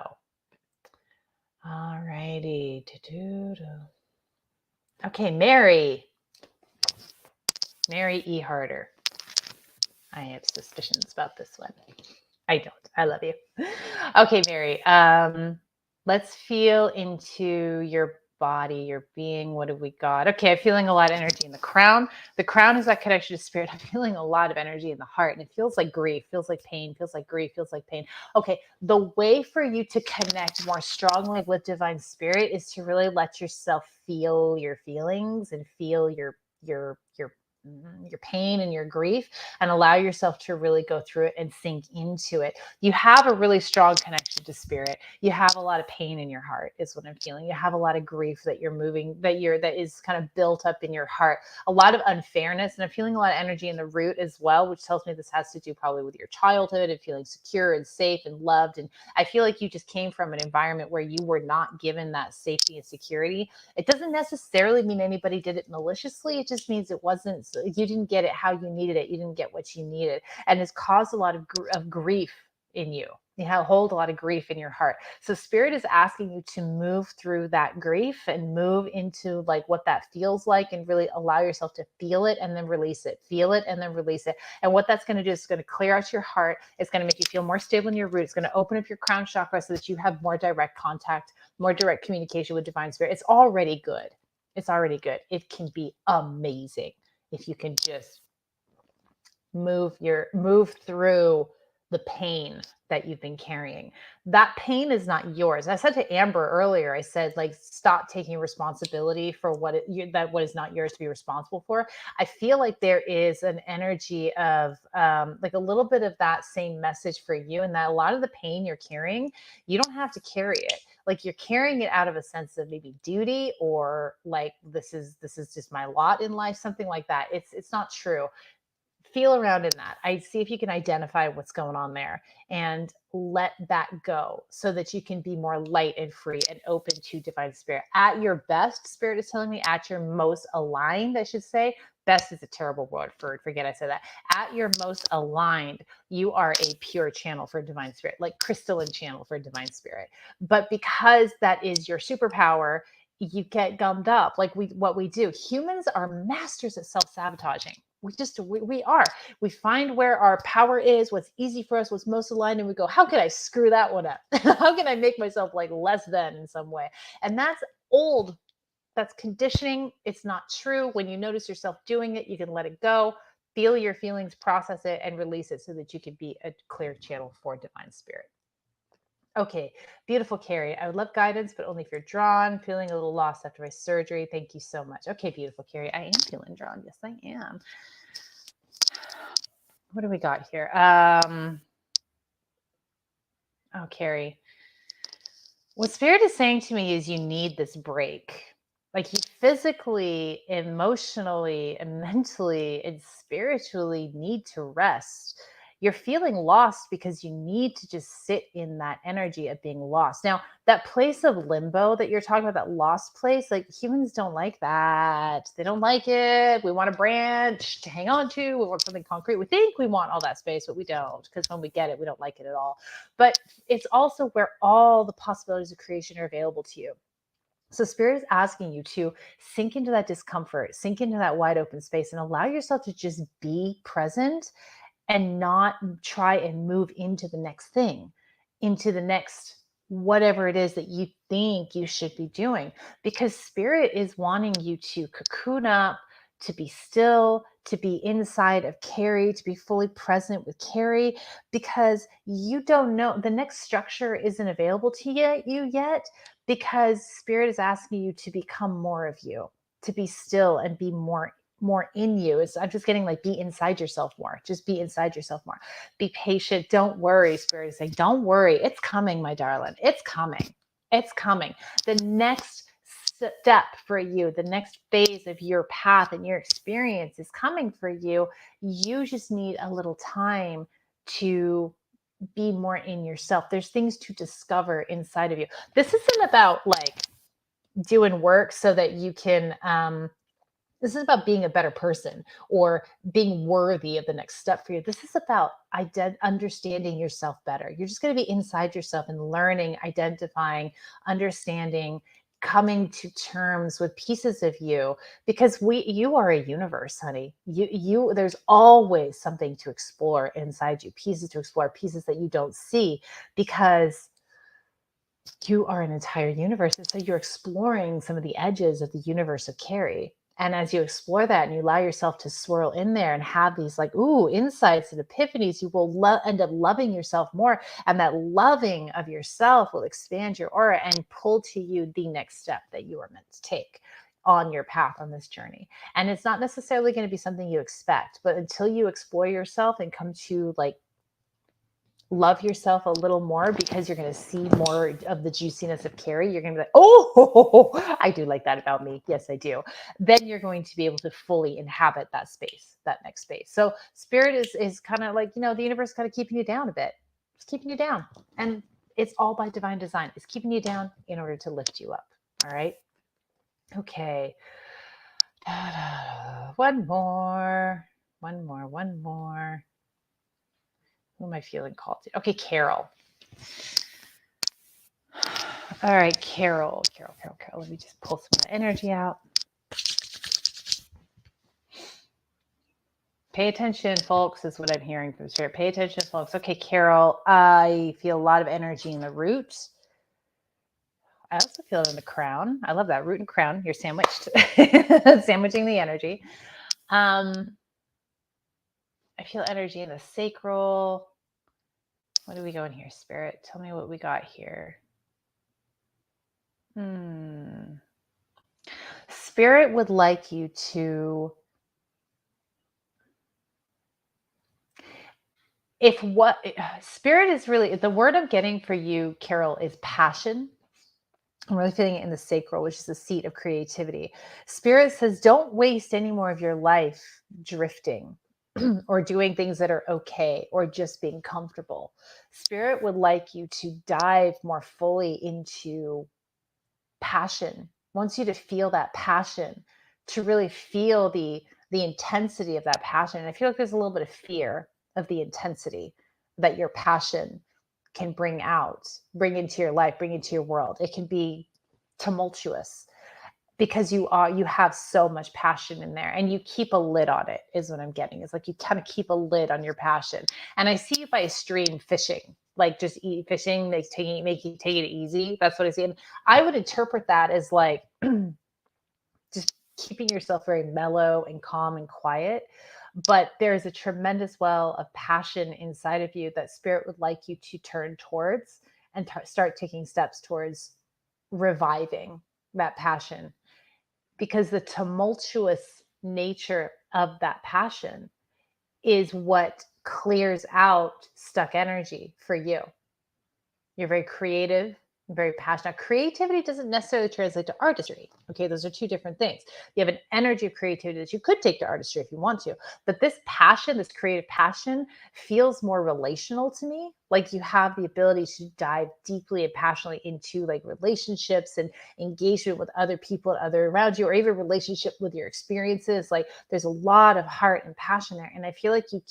all righty. Okay, Mary E. Harder. I have suspicions about this one. I don't. I love you. Okay, Mary. Let's feel into your body, your being. What have we got? Okay, I'm feeling a lot of energy in the crown. The crown is that connection to spirit. I'm feeling a lot of energy in the heart, and it feels like grief, feels like pain, feels like grief, feels like pain. Okay, the way for you to connect more strongly with divine spirit is to really let yourself feel your feelings and feel your pain and your grief, and allow yourself to really go through it and sink into it. You have a really strong connection to spirit. You have a lot of pain in your heart is what I'm feeling. You have a lot of grief that you're moving, that is kind of built up in your heart. A lot of unfairness, and I'm feeling a lot of energy in the root as well, which tells me this has to do probably with your childhood and feeling secure and safe and loved. And I feel like you just came from an environment where you were not given that safety and security. It doesn't necessarily mean anybody did it maliciously. It just means it wasn't, you didn't get it how you needed it. You didn't get what you needed. And it's caused a lot of grief in you. You hold a lot of grief in your heart. So spirit is asking you to move through that grief and move into like what that feels like, and really allow yourself to feel it and then release it. Feel it and then release it. And what that's going to do is it's going to clear out your heart. It's going to make you feel more stable in your root. It's going to open up your crown chakra so that you have more direct contact, more direct communication with divine spirit. It's already good. It's already good. It can be amazing if you can just move through the pain that you've been carrying. That pain is not yours. I said to Amber earlier, I said, like, stop taking responsibility for what is not yours to be responsible for. I feel like there is an energy of like a little bit of that same message for you, and that a lot of the pain you're carrying, you don't have to carry it. like you're carrying it out of a sense of maybe duty, or like this is just my lot in life, something like that. It's not true. Feel around in that. I see if you can identify what's going on there and let that go so that you can be more light and free and open to divine spirit. At your best, spirit is telling me, at your most aligned, I should say. Best is a terrible word for forget I said that. At your most aligned, you are a pure channel for divine spirit, like crystalline channel for divine spirit. But because that is your superpower, you get gummed up. Like what we do, humans are masters at self-sabotaging. We are. We find where our power is, what's easy for us, what's most aligned, and we go, how can I screw that one up? How can I make myself like less than in some way? And that's old. That's conditioning. It's not true. When you notice yourself doing it, you can let it go, feel your feelings, process it, and release it so that you can be a clear channel for divine spirit. Okay, beautiful, Carrie. I would love guidance, but only if you're drawn, feeling a little lost after my surgery. Thank you so much. Okay, beautiful, Carrie. I am feeling drawn. Yes, I am. What do we got here? Oh, Carrie. What Spirit is saying to me is you need this break. Like you physically, emotionally, and mentally and spiritually need to rest. You're feeling lost because you need to just sit in that energy of being lost. Now, that place of limbo that you're talking about, that lost place, like humans don't like that. They don't like it. We want a branch to hang on to. We want something concrete. We think we want all that space, but we don't, because when we get it, we don't like it at all. But it's also where all the possibilities of creation are available to you. So spirit is asking you to sink into that discomfort, sink into that wide open space, and allow yourself to just be present and not try and move into the next thing, into the next whatever it is that you think you should be doing. Because spirit is wanting you to cocoon up, to be still, to be inside of Carrie, to be fully present with Carrie, because you don't know, the next structure isn't available to you yet, because spirit is asking you to become more of you, to be still and be more in you. I'm just getting like, be inside yourself more. Just be inside yourself more. Be patient. Don't worry. Spirit is saying, don't worry. It's coming, my darling. It's coming. It's coming. The next step for you, the next phase of your path and your experience is coming for you. You just need a little time to be more in yourself. There's things to discover inside of you. This isn't about like doing work so that you can this is about being a better person or being worthy of the next step for you. This is about understanding yourself better. You're just going to be inside yourself and learning, identifying, understanding, coming to terms with pieces of you, because you are a universe, honey. There's always something to explore inside you, pieces to explore, pieces that you don't see, because you are an entire universe. And so you're exploring some of the edges of the universe of Carrie. And as you explore that and you allow yourself to swirl in there and have these like, ooh, insights and epiphanies, you will end up loving yourself more. And that loving of yourself will expand your aura and pull to you the next step that you are meant to take on your path on this journey. And it's not necessarily going to be something you expect, but until you explore yourself and come to like love yourself a little more, because you're going to see more of the juiciness of Carrie. You're going to be like, oh, I do like that about me. Yes, I do. Then you're going to be able to fully inhabit that space, that next space. So spirit is kind of like, the universe kind of keeping you down a bit. It's keeping you down. And it's all by divine design. It's keeping you down in order to lift you up. All right. Okay. One more. Who am I feeling called to? Okay, Carol. All right, Carol. Let me just pull some of the energy out. Pay attention, folks, is what I'm hearing from Spirit. Pay attention, folks. Okay, Carol, I feel a lot of energy in the root. I also feel it in the crown. I love that, root and crown. You're sandwiched, sandwiching the energy. I feel energy in the sacral. What do we go in here, Spirit? Tell me what we got here. Spirit would like you to, if what Spirit is really, the word I'm getting for you, Carol, is passion. I'm really feeling it in the sacral, which is the seat of creativity. Spirit says, don't waste any more of your life drifting or doing things that are okay or just being comfortable. Spirit would like you to dive more fully into passion, wants you to feel that passion, to really feel the intensity of that passion. And I feel like there's a little bit of fear of the intensity that your passion can bring out, bring into your life, bring into your world. It can be tumultuous because you have so much passion in there, and you keep a lid on it, is what I'm getting. It's like you kind of keep a lid on your passion. And I see you by a stream fishing, like just fishing, like taking it easy. That's what I see. And I would interpret that as like just keeping yourself very mellow and calm and quiet. But there's a tremendous well of passion inside of you that spirit would like you to turn towards and start taking steps towards reviving that passion, because the tumultuous nature of that passion is what clears out stuck energy for you. You're very creative, very passionate. Creativity doesn't necessarily translate to artistry. Okay, those are two different things. You have an energy of creativity that you could take to artistry if you want to. But this passion, this creative passion, feels more relational to me. Like you have the ability to dive deeply and passionately into like relationships and engagement with other people and other around you, or even relationship with your experiences. Like there's a lot of heart and passion there. And I feel like you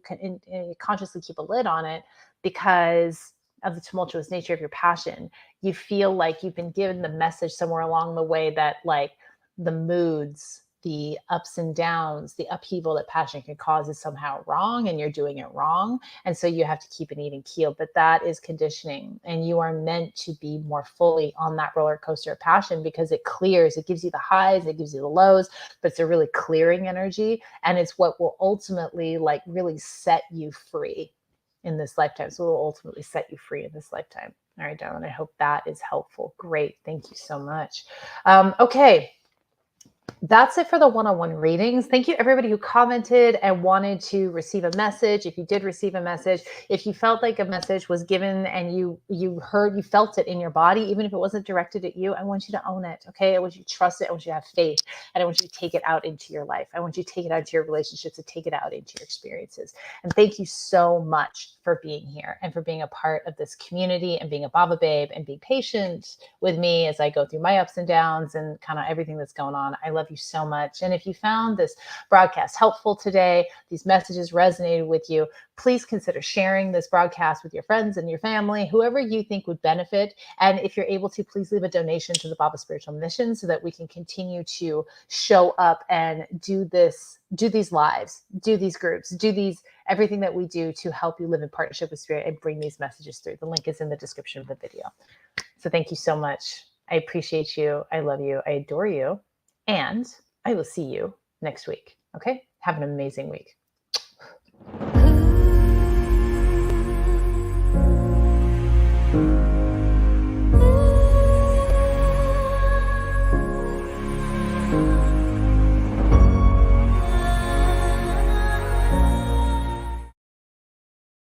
can consciously keep a lid on it because of the tumultuous nature of your passion. You feel like you've been given the message somewhere along the way that like the moods, the ups and downs, the upheaval that passion can cause is somehow wrong, and you're doing it wrong. And so you have to keep an even keel. But that is conditioning, and you are meant to be more fully on that roller coaster of passion, because it clears, it gives you the highs, it gives you the lows, but it's a really clearing energy. And it's what will ultimately like really set you free in this lifetime. So it will ultimately set you free in this lifetime. All right, darling. I hope that is helpful. Great. Thank you so much. Okay. That's it for the one-on-one readings. Thank you everybody who commented and wanted to receive a message. If you did receive a message, if you felt like a message was given and you felt it in your body, even if it wasn't directed at you, I want you to own it. Okay. I want you to trust it. I want you to have faith, and I want you to take it out into your life. I want you to take it out into your relationships and take it out into your experiences. And thank you so much for being here and for being a part of this community and being a Bhava babe and being patient with me as I go through my ups and downs and kind of everything that's going on. I love you so much. And if you found this broadcast helpful today, these messages resonated with you, please consider sharing this broadcast with your friends and your family, whoever you think would benefit. And if you're able to, please leave a donation to the Bhava Spiritual Mission so that we can continue to show up and do these lives, do these groups, do these everything that we do to help you live in partnership with Spirit and bring these messages through. The link is in the description of the video. So thank you so much. I appreciate you. I love you. I adore you. And I will see you next week. Okay? Have an amazing week.